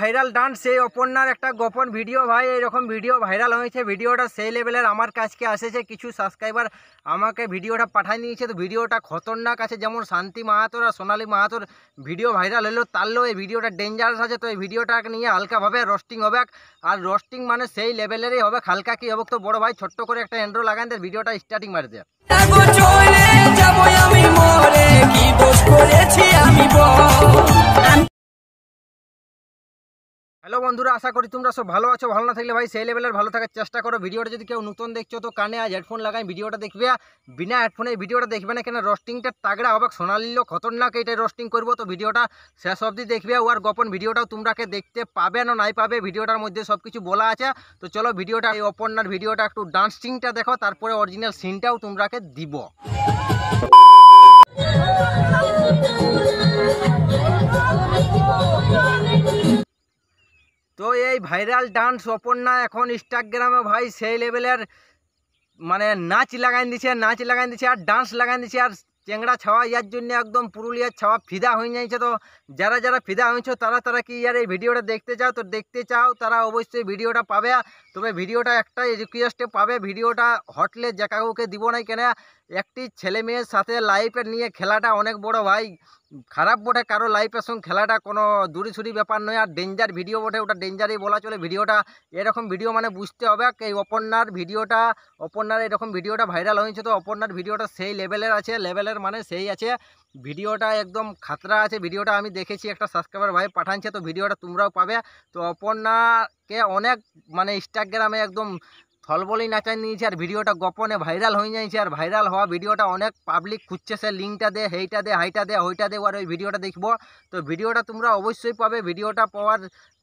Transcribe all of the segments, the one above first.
Viral dance সেই অপর্ণার একটা গোপন ভিডিও ভাই এরকম ভিডিও ভাইরাল হয়েছে। ভিডিওটা সেই লেভেলের আমার কাছকে এসেছে, কিছু সাবস্ক্রাইবার আমাকে ভিডিওটা পাঠিয়ে নিয়েছে। তো ভিডিওটা খতরনাক আছে, যেমন শান্তি মাহাতোর আর সোনালী মাহাতোর ভিডিও ভাইরাল হলো তারলেও এই ভিডিওটা ডেঞ্জারাস আছে। তো এই ভিডিওটাকে নিয়ে হালকাভাবে রোস্টিং হবে, আর রোস্টিং মানে সেই লেভেলেরই হবে। হালকা কি হবে তো বড় ভাই ছোট্ট করে একটা এন্ড্রো লাগান দিয়ে ভিডিওটা স্টার্টিং মারি দেয়। হ্যালো বন্ধুরা, আশা করি তোমরা সব ভালো আছো। ভালো না থাকলে ভাই সেই লেভেলের ভালো থাকার চেষ্টা করো। ভিডিওটা যদি কেউ নতুন দেখছো তো কানে আজ হেডফোন লাগাই ভিডিওটা দেখবে, বিনা হেডফোনে ভিডিওটা দেখবে না, কেন রোস্টিংটা তাগড়া হবে। সোনালিও খতরনাক এইটাই রোস্টিং করবো। তো ভিডিওটা শেষ অবধি দেখবে, ওর গোপন ভিডিওটাও তোমরাকে দেখতে পাবে না নাই পাবে, ভিডিওটার মধ্যে সব কিছু বলা আছে। তো চলো ভিডিওটা এই অপর্ণার ভিডিওটা একটু ডান্সিংটা দেখো, তারপরে অরিজিনাল সিনটাও তোমরাকে দিব। তো এই ভাইরাল ডান্স অপর্ণা এখন ইনস্টাগ্রামে ভাই সেই লেভেলের মানে নাচ লাগাই দিছে আর ডান্স লাগাই দিছে। আর চেংড়া ছাওয়া ইয়ার জন্য একদম পুরুলিয়ার ছাওয়া ফিদা হয়ে যাইছে। তো যারা যারা ফিদা হয়েছে তারা কি ইয়ার এই ভিডিওটা দেখতে চাও তারা অবশ্যই ভিডিওটা পাবে। তবে ভিডিওটা একটাই রিকোয়েস্টে পাবে, ভিডিওটা হটলে যে কাউকে দিব নাই, কেন একটি ছেলে মেয়ের সাথে লাইফের নিয়ে খেলাটা অনেক বড় ভাই, খারাপ বটে। কারো লাইফের সঙ্গে খেলাটা কোনো দূরি ছুরি ব্যাপার নয়, আর ডেঞ্জার ভিডিও বটে, ওটা ডেঞ্জারই বলা চলে। ভিডিওটা এরকম ভিডিও মানে বুঝতে হবে এই অপর্ণার এরকম ভিডিওটা ভাইরাল হয়েছে। তো অপর্ণার ভিডিওটা সেই লেভেলের আছে, লেভেলের মানে সেই আছে, ভিডিওটা একদম খাতরা আছে। ভিডিওটা আমি দেখেছি, একটা সাবস্ক্রাইবার ভাই পাঠাচ্ছে, তো ভিডিওটা তোমরাও পাবে। তো অপর্ণাকে অনেক মানে ইনস্টাগ্রামে একদম থলবলি নাচাই নিয়েছে, আর ভিডিওটা গোপনে ভাইরাল হয়ে যাইছে। আর ভাইরাল হওয়া ভিডিওটা অনেক পাবলিক খুঁজছে, সে লিঙ্কটা দে, হেইটা দে, হাইটা দে, হইটা দে, আর ওই ভিডিওটা দেখবো। তো ভিডিওটা তোমরা অবশ্যই পাবে। ভিডিওটা পাওয়ার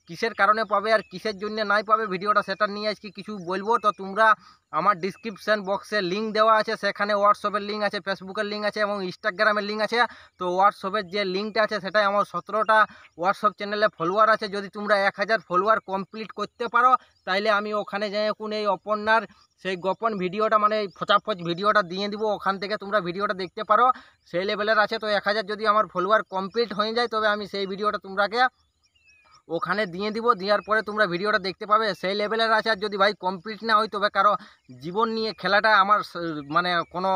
কিসের কারণে পাবে আর কিসের জন্য নাই পাবে ভিডিওটা, সেটা নিয়ে আজকে কিছু বলবো। তো তোমরা আমার ডিসক্রিপশান বক্সে লিঙ্ক দেওয়া আছে, সেখানে হোয়াটসঅ্যাপের লিঙ্ক আছে, ফেসবুকের লিঙ্ক আছে এবং ইনস্টাগ্রামের লিঙ্ক আছে। তো হোয়াটসঅ্যাপের যে লিঙ্কটা আছে সেটাই আমার 17টা হোয়াটসঅ্যাপ চ্যানেলে ফলোয়ার আছে। যদি তোমরা 1000 ফলোয়ার কমপ্লিট করতে পারো তাইলে আমি ওখানে যাই কোন এই অপর্ণার সেই গোপন ভিডিওটা মানে ফচাফচ ভিডিওটা দিয়ে দিব, ওখান থেকে তোমরা ভিডিওটা দেখতে পারো, সেই লেভেলের আছে। তো 1000 যদি আমার ফলোয়ার কমপ্লিট হয়ে যায় তবে আমি সেই ভিডিওটা তোমরাকে ওখানে দিয়ে দিব, দেওয়ার পরে তোমরা ভিডিওটা দেখতে পাবে, সেই লেভেলের আছে। আর যদি ভাই কমপ্লিট না হয় তবে কারো জীবন নিয়ে খেলাটা আমার মানে কোনো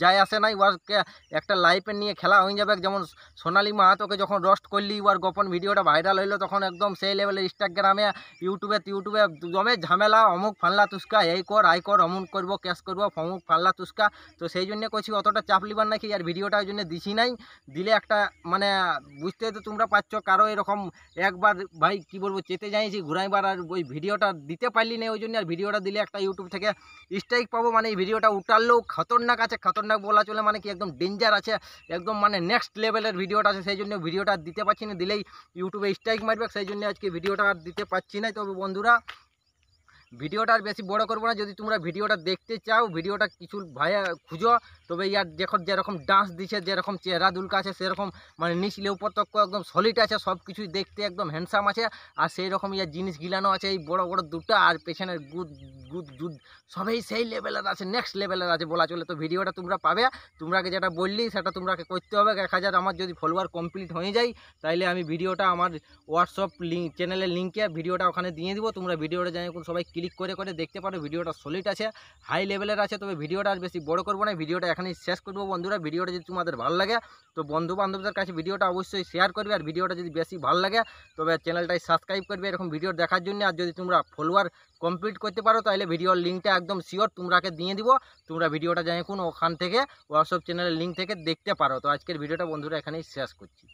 যায় আসে নাই, ওয়ারকে একটা লাইফের নিয়ে খেলা হয়ে যাবে। যেমন সোনালী মাহাতোকে যখন রোস্ট করলি ওর গোপন ভিডিওটা ভাইরাল হইলো, তখন একদম সেই লেভেলের ইনস্টাগ্রামে ইউটিউবে দমে ঝামেলা, অমুক ফাল্লা তুস্কা, এই কর আই কর, অমুক করবো ক্যাশ করবো, অমুক ফাল্লা তুস্কা। তো সেই জন্য করছি অতটা চাপ লিবার নাকি, আর ভিডিওটা ওই জন্য দিছি নাই। দিলে একটা মানে বুঝতে তো তোমরা পাচ্ছ, কারো এরকম একবার ভাই কি বলবো চেতে যাইছি ঘুরাইবার, আর ওই ভিডিওটা দিতে পারলি না ওই জন্য। আর ভিডিওটা দিলে একটা ইউটিউব থেকে স্ট্রাইক পাবো, মানে এই ভিডিওটা উঠালেও খতরনাক আছে, খতরনাক বলা চলে, মানে কি একদম ডেঞ্জার আছে, একদম মানে নেক্সট লেভেলের ভিডিওটা আছে। সেই জন্য ভিডিওটা দিতে পারছি না, দিলেই ইউটিউবে স্ট্রাইক মারবে, সেই জন্য আজকে ভিডিওটা আর দিতে পারছি না। তবে বন্ধুরা ভিডিওটা আর বেশি বড় করবো না, যদি তোমরা ভিডিওটা দেখতে চাও ভিডিওটা কিছু ভাইয়া খুঁজো, তবে ইয়ার দেখো যেরকম ডান্স দিছে, যেরকম চেহারা দুলকা আছে, সেরকম মানে নিচলে উপর তক একদম সলিড আছে, সব কিছুই দেখতে একদম হ্যান্ডসাম আছে। আর সেই রকম ইয়ার জিনিস গিলানো আছে, এই বড় বড় দুটো, আর পেছনের গুদ সবই সেই লেভেলের আছে, নেক্সট লেভেলের আছে বলা চলে। তো ভিডিওটা তোমরা পাবে, তোমরাকে যেটা বললি সেটা তোমরাকে করতে হবে। 1000 আমার যদি ফলোয়ার কমপ্লিট হয়ে যায় তাইলে আমি ভিডিওটা আমার হোয়াটসঅ্যাপ লিঙ্ক চ্যানেলের লিঙ্কে ভিডিওটা ওখানে দিয়ে দিব। তোমরা ভিডিওটা যাই সবাই ক্লিক করে দেখতে পারো, ভিডিওটা সলিড আছে, হাই লেভেলের আছে। তবে ভিডিওটা আর বেশি বড় করবো না, ভিডিওটা এখানেই শেষ করবো। বন্ধুরা ভিডিওটা যদি তোমাদের ভালো লাগে তো বন্ধু বান্ধবদের কাছে ভিডিওটা অবশ্যই শেয়ার করবে, আর ভিডিওটা যদি বেশি ভালো লাগে তবে চ্যানেলটাই সাবস্ক্রাইব করবে এরকম ভিডিও দেখার জন্য। আর যদি তোমরা ফলোয়ার কমপ্লিট করতে পারো তাহলে ভিডিওর লিঙ্কটা একদম শিওর তোমরাকে দিয়ে দিব, তোমরা ভিডিওটা যাই ওখান থেকে হোয়াটসঅ্যাপ চ্যানেলের লিঙ্ক থেকে দেখতে পারো। তো আজকের ভিডিওটা বন্ধুরা এখানেই শেষ করছি।